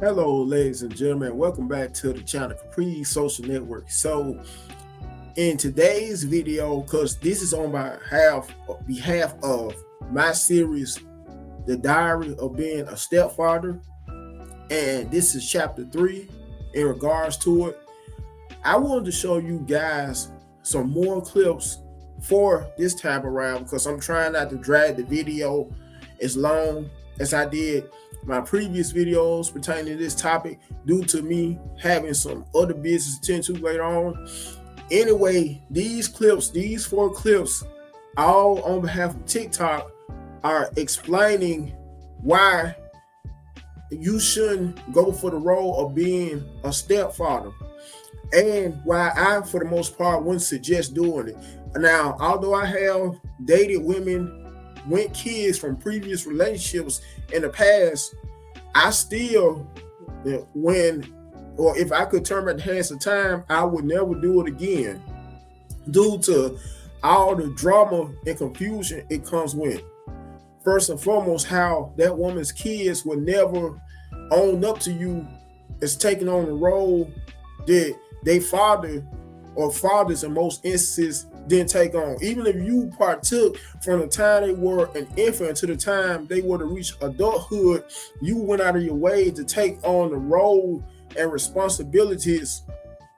Hello, ladies and gentlemen. Welcome back to the channel Capri Social Network. So, in today's video, because this is on behalf of my series, The Diary of Being a Stepfather, and this is chapter 3 in regards to it. I wanted to show you guys some more clips for this time around because I'm trying not to drag the video as long as I did my previous videos pertaining to this topic due to me having some other business to tend to later on. Anyway, these 4 clips, all on behalf of TikTok, are explaining why you shouldn't go for the role of being a stepfather and why I, for the most part, wouldn't suggest doing it. Now, although I have dated women with kids from previous relationships in the past, I still, if I could turn back the hands of time, I would never do it again due to all the drama and confusion it comes with. First and foremost, how that woman's kids would never own up to you as taking on the role that they father or fathers in most instances didn't take on. Even if you partook from the time they were an infant to the time they were to reach adulthood, you went out of your way to take on the role and responsibilities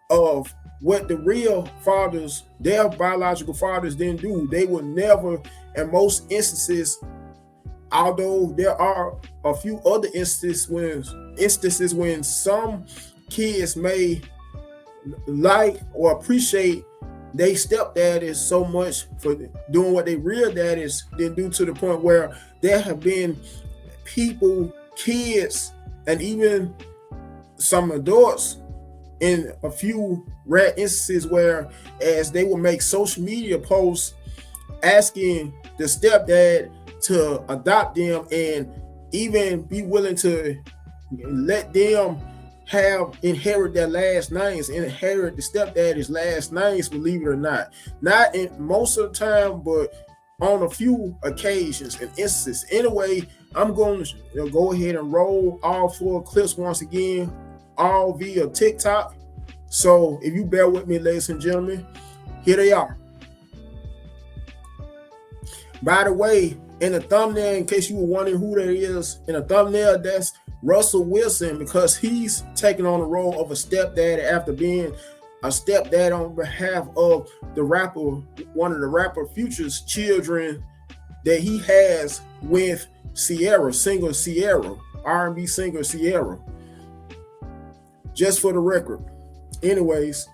of what the real fathers, their biological fathers, didn't do. They would never, in most instances, although there are a few other instances when some kids may like or appreciate they stepdaddies so much for doing what they real daddies didn't do, to the point where there have been people, kids, and even some adults in a few rare instances where as they will make social media posts asking the stepdad to adopt them and even be willing to let them inherit their last names, inherit the stepdaddy's last names, believe it or not. Not in most of the time, but on a few occasions and instances. Anyway, I'm going to go ahead and roll all 4 clips once again, all via TikTok. So if you bear with me, ladies and gentlemen, here they are. By the way, in the thumbnail, in case you were wondering who that is, in the thumbnail, that's Russell Wilson, because he's taking on the role of a stepdad after being a stepdad on behalf of the rapper, one of the rapper Future's children that he has with Sierra, singer Sierra, R&B singer Sierra. Just for the record. Anyways.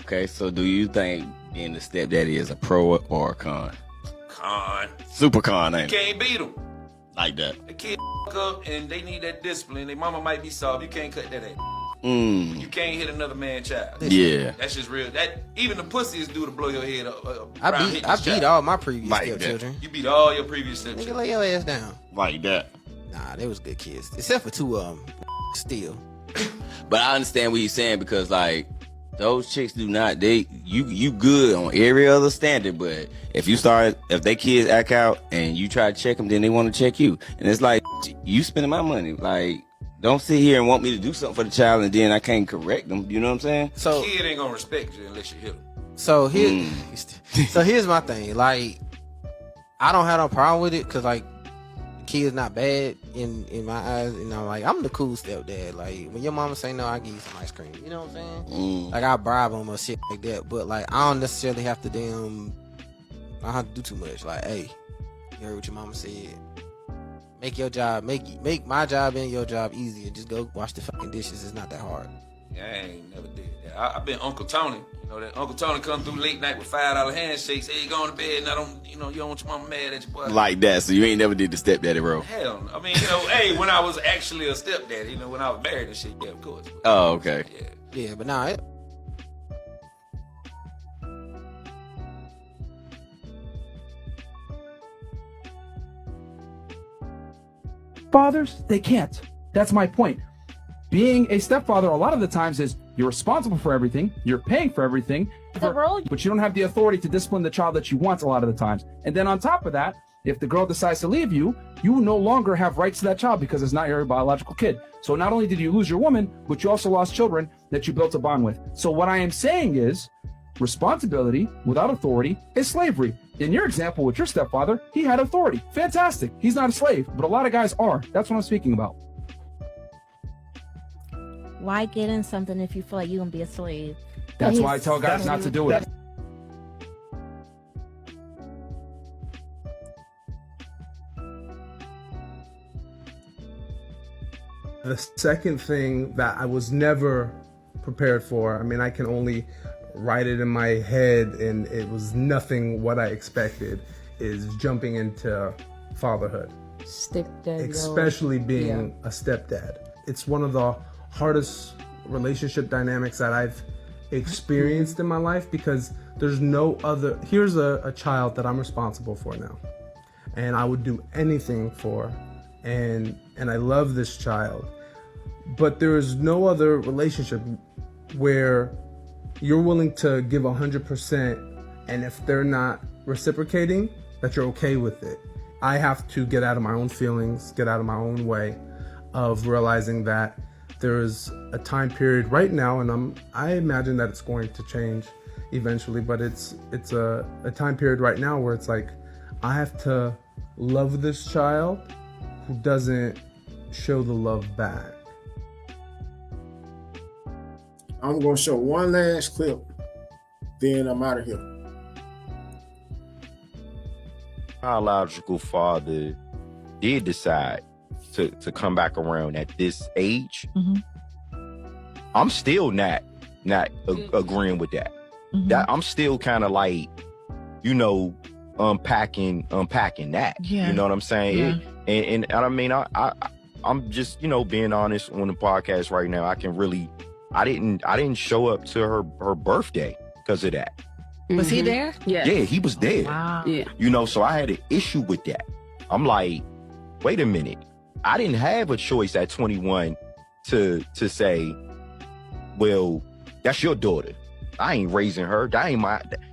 Okay, so do you think being a stepdaddy is a pro or a con? Con. Super con, ain't You it? can't beat them. Like that. The kid up and they need that discipline. Their mama might be soft. You can't cut that ass. You can't hit another man's child. Yeah. That's just real. That even the pussy is due to blow your head up. I beat all my previous Like stepchildren. You beat all your previous Nigga, stepchildren. lay your ass down. Like that. Nah, they was good kids. Except for 2 still. But I understand what he's saying, because like those chicks do not, you good on every other standard, but if they kids act out and you try to check them, then they want to check you. And it's like, you spending my money. Like, don't sit here and want me to do something for the child and then I can't correct them. You know what I'm saying? So The kid ain't gonna respect you unless you hit him. so here's my thing. Like, I don't have no problem with it because like kid's not bad in my eyes. You know, like I'm the cool stepdad. Like when your mama say no, I give you some ice cream. You know what I'm saying? Like I bribe them or shit like that. But like I don't necessarily have to I don't have to do too much. Like, hey, you heard what your mama said. Make your job, make my job and your job easier. Just go wash the fucking dishes. It's not that hard. Yeah, I ain't never did that. I've been Uncle Tony. You know that Uncle Tony come through late night with $5 handshakes. Hey, go to bed and you don't want your mama mad at you, boy. Like that. So you ain't never did the stepdaddy role. Hell no. I mean, hey, when I was actually a stepdaddy, when I was married and shit, yeah, of course. Oh, okay. Yeah, but nah. Fathers, they can't. That's my point. Being a stepfather a lot of the times is you're responsible for everything, you're paying for everything, The role. But you don't have the authority to discipline the child that you want a lot of the times. And then on top of that, if the girl decides to leave you, you no longer have rights to that child because it's not your biological kid. So not only did you lose your woman, but you also lost children that you built a bond with. So what I am saying is, responsibility without authority is slavery. In your example with your stepfather, he had authority. Fantastic. He's not a slave, but a lot of guys are. That's what I'm speaking about. Why get in something if you feel like you're gonna be a slave? That's why I tell guys not to do it. The second thing that I was never prepared for, I mean, I can only write it in my head and it was nothing what I expected, is jumping into fatherhood. Stepdad. Especially being a stepdad. It's one of the hardest relationship dynamics that I've experienced in my life because there's no other. Here's a child that I'm responsible for now, and I would do anything for, and I love this child, but there is no other relationship where you're willing to give 100%, and if they're not reciprocating, that you're okay with it. I have to get out of my own feelings, get out of my own way of realizing that there is a time period right now, and I imagine that it's going to change eventually, but it's a time period right now where it's like I have to love this child who doesn't show the love back. I'm going to show one last clip, then I'm out of here. Biological father did decide to come back around at this age. I'm still not agreeing with that. That I'm still kind of like, unpacking that. Yeah. You know what I'm saying? Yeah. And I mean, I'm just, being honest on the podcast right now. I didn't show up to her birthday because of that. Was he there? Yeah, he was there. Wow. Yeah. So I had an issue with that. I'm like, wait a minute. I didn't have a choice at 21 to say, well, that's your daughter. I ain't raising her.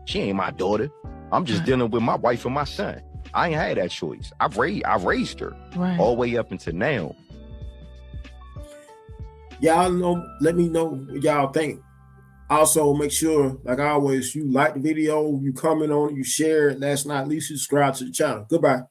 She ain't my daughter. I'm just dealing with my wife and my son. I ain't had that choice. I've raised her all the way up until now. Y'all know, let me know what y'all think. Also, make sure, like always, you like the video, you comment on it, you share it. Last but not least, subscribe to the channel. Goodbye.